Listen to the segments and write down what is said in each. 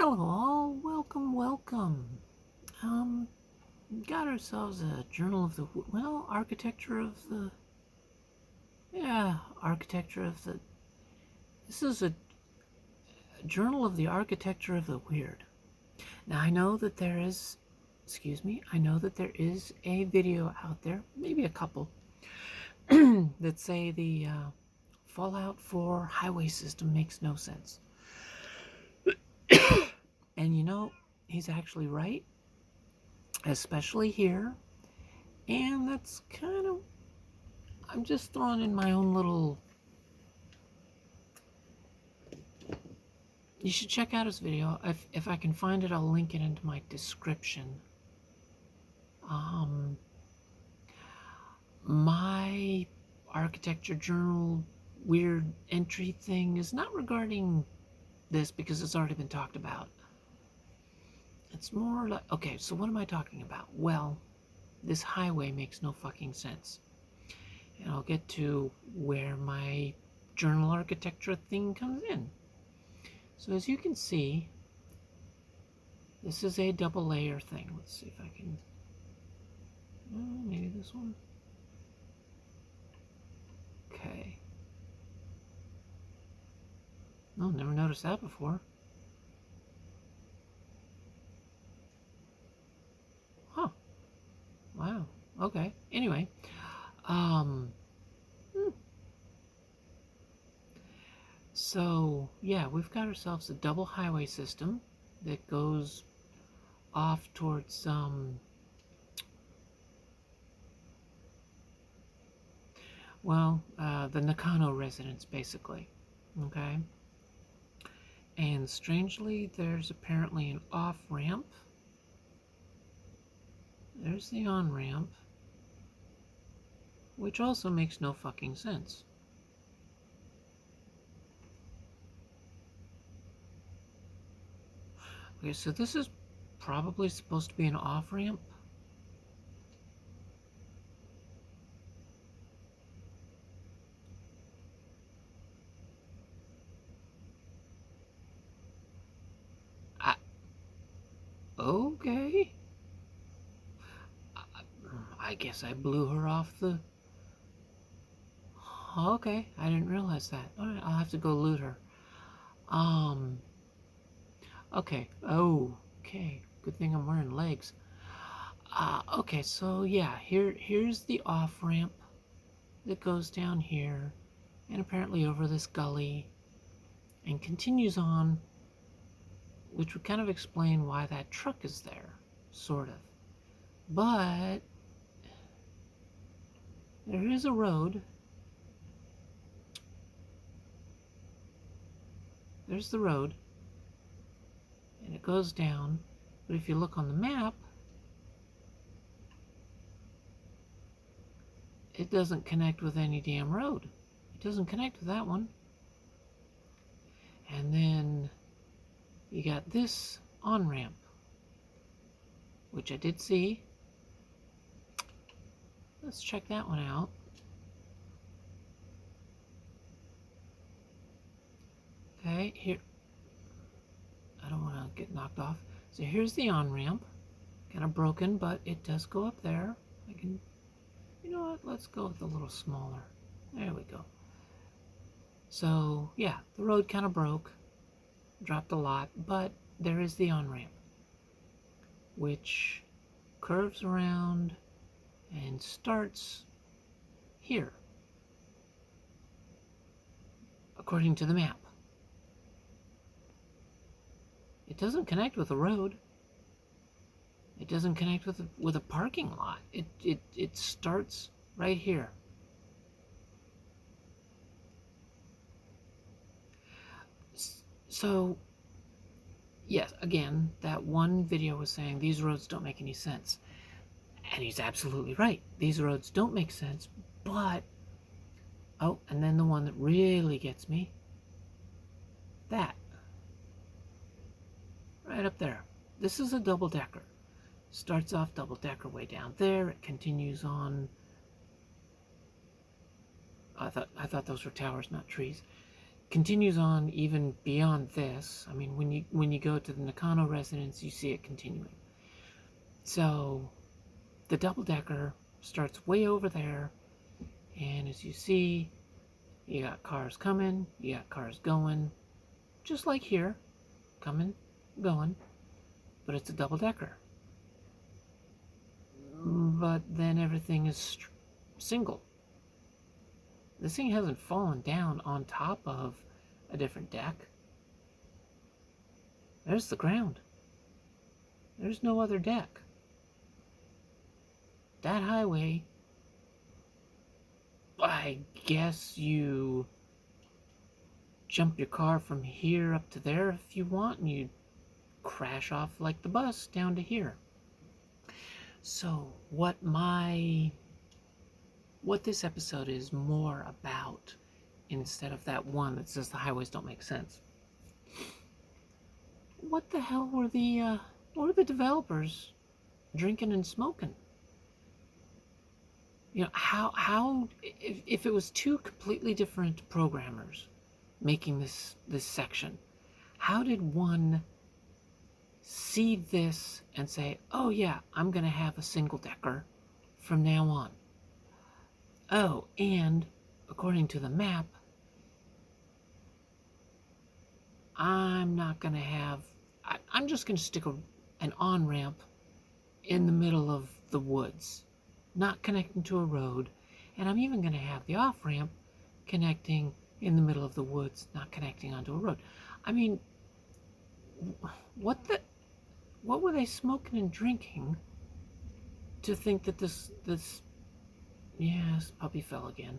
Hello all, welcome. Um, got ourselves a journal of the, architecture of the, this is a journal of the architecture of the weird. Now I know that there is, I know that there is a video out there, maybe a couple, that say the Fallout 4 highway system makes no sense. And you know, he's actually right, especially here. And that's kind of, I'm just throwing in my own little, you should check out his video. If I can find it, I'll link it into my description. My architecture journal weird entry thing is not regarding this because it's already been talked about. It's more like, okay, so what am I talking about? Well, this highway makes no fucking sense. And I'll get to where my journal architecture thing comes in. So as you can see, this is a double layer thing. Let's see if I can, maybe this one. Okay. Oh, never noticed that before. Huh. Wow. Okay. Anyway, so yeah, we've got ourselves a double highway system that goes off towards the Nakano residence, basically. Okay. And strangely, there's apparently an off-ramp. There's the on-ramp, which also makes no fucking sense. Okay, so this is probably supposed to be an off-ramp. Okay. I guess I blew her off the... Okay, I didn't realize that. Alright, I'll have to go loot her. Okay. Oh, okay. Good thing I'm wearing legs. Okay, so yeah, here's the off-ramp that goes down here and apparently over this gully and continues on, which would kind of explain why that truck is there, sort of. But there is a road. There's the road, and it goes down, but if you look on the map, it doesn't connect with any damn road. It doesn't connect with that one. And then you got this on-ramp, which I did see. Let's check that one out. Okay, here. I don't want to get knocked off. So here's the on-ramp. Kind of broken, but it does go up there. I can, you know what, let's go with a little smaller. There we go. So, yeah, the road kind of broke. Dropped a lot, but there is the on-ramp, which curves around and starts here, according to the map. It doesn't connect with the road. It doesn't connect with a parking lot. It starts right here. So, yes, again, that one video was saying these roads don't make any sense. And he's absolutely right. These roads don't make sense, but... Oh, and then the one that really gets me. That. Right up there. This is a double-decker. Starts off double-decker way down there. It continues on... I thought those were towers, not trees. continues on even beyond this. I mean, when you go to the Nakano residence, you see it continuing. So the double-decker starts way over there, and as you see, you got cars coming, you got cars going, just like here, coming, going, but it's a double-decker. But then everything is single. This thing hasn't fallen down on top of a different deck. There's the ground. There's no other deck. That highway, I guess you jump your car from here up to there if you want, and you crash off like the bus down to here. So what this episode is more about, instead of that one that says the highways don't make sense, what the hell were the developers drinking and smoking? You know, how if it was two completely different programmers making this section, how did one see this and say, oh yeah, I'm gonna have a single decker from now on? Oh, and according to the map, I'm not gonna have, I'm just gonna stick an on-ramp in the middle of the woods, not connecting to a road, and I'm even going to have the off-ramp connecting in the middle of the woods, not connecting onto a road. I mean, what were they smoking and drinking to think that this yes, puppy fell again,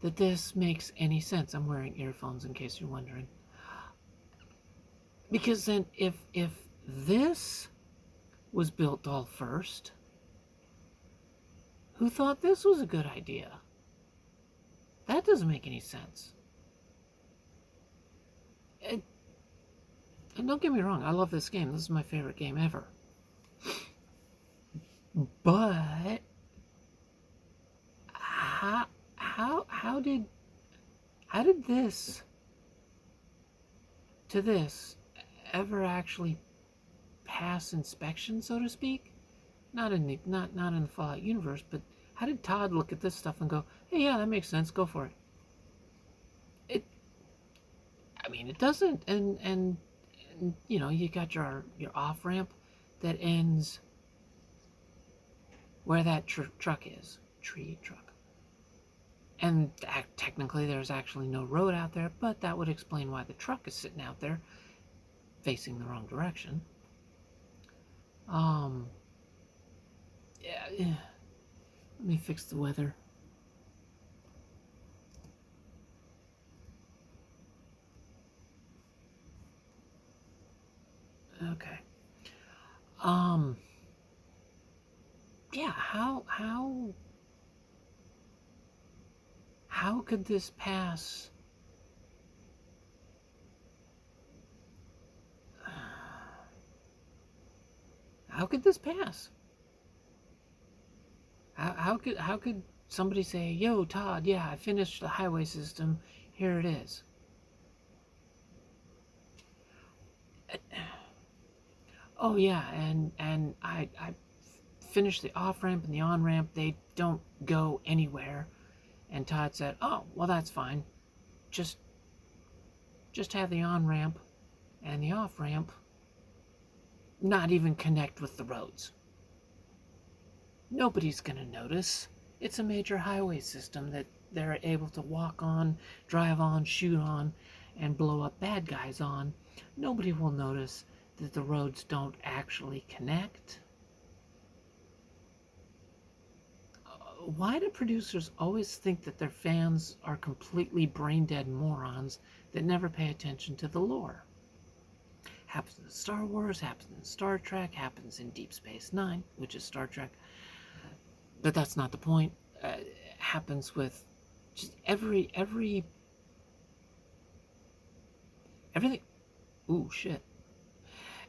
that this makes any sense? I'm wearing earphones in case you're wondering. Because then if this was built all first, who thought this was a good idea? That doesn't make any sense. And don't get me wrong, I love this game. This is my favorite game ever. But how did this to this ever actually pass inspection, so to speak? Not in the Fallout universe, but how did Todd look at this stuff and go, hey, yeah, that makes sense, go for it? I mean, it doesn't. And you know, you got your off-ramp that ends where that truck is. Tree truck. And technically there's actually no road out there, but that would explain why the truck is sitting out there facing the wrong direction. Yeah. Let me fix the weather. Okay. Yeah, how could this pass? How could this pass? How could somebody say, yo, Todd, yeah, I finished the highway system, here it is? Oh yeah, and I finished the off-ramp and the on-ramp, they don't go anywhere. And Todd said, oh, well, that's fine. Just have the on-ramp and the off-ramp not even connect with the roads. Nobody's gonna notice. It's a major highway system that they're able to walk on, drive on, shoot on, and blow up bad guys on. Nobody will notice that the roads don't actually connect. Why do producers always think that their fans are completely brain-dead morons that never pay attention to the lore? Happens in Star Wars, happens in Star Trek, happens in Deep Space Nine, which is Star Trek. But that's not the point. Happens with just everything. Ooh, shit.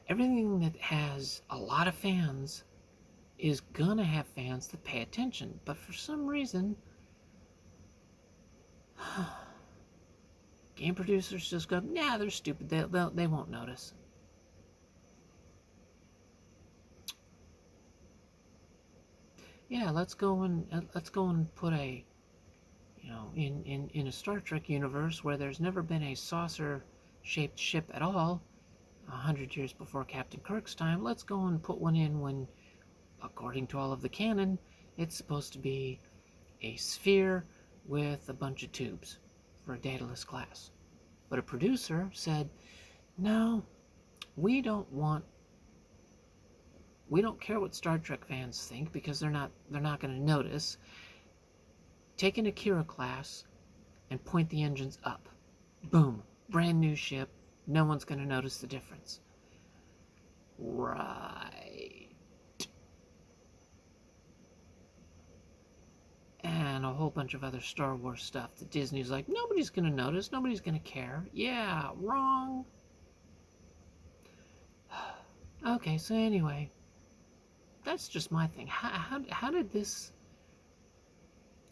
Everything that has a lot of fans is gonna have fans that pay attention. But for some reason, Game producers just go, nah, they're stupid. They won't notice. Yeah, let's go and put a, in a Star Trek universe where there's never been a saucer-shaped ship at all, 100 years before Captain Kirk's time. Let's go and put one in when, according to all of the canon, it's supposed to be a sphere with a bunch of tubes for a dataless class. But a producer said, no, we don't care what Star Trek fans think because they're not going to notice. Take an Akira class and point the engines up. Boom, brand new ship. No one's going to notice the difference. Right. And a whole bunch of other Star Wars stuff that Disney's like, nobody's going to notice, nobody's going to care. Yeah, wrong. Okay, so anyway, that's just my thing. How did this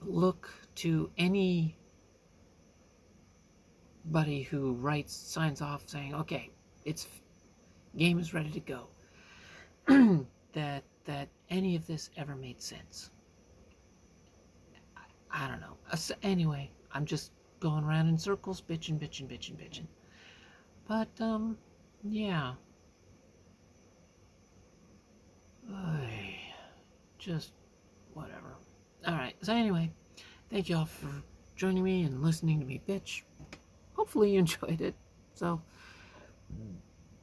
look to anybody who signs off saying, okay, game is ready to go, that any of this ever made sense? I don't know. Anyway, I'm just going around in circles, bitching. But, yeah. Just whatever. Alright, so anyway, thank you all for joining me and listening to me bitch. Hopefully you enjoyed it. So,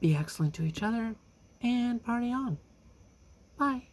be excellent to each other and party on. Bye.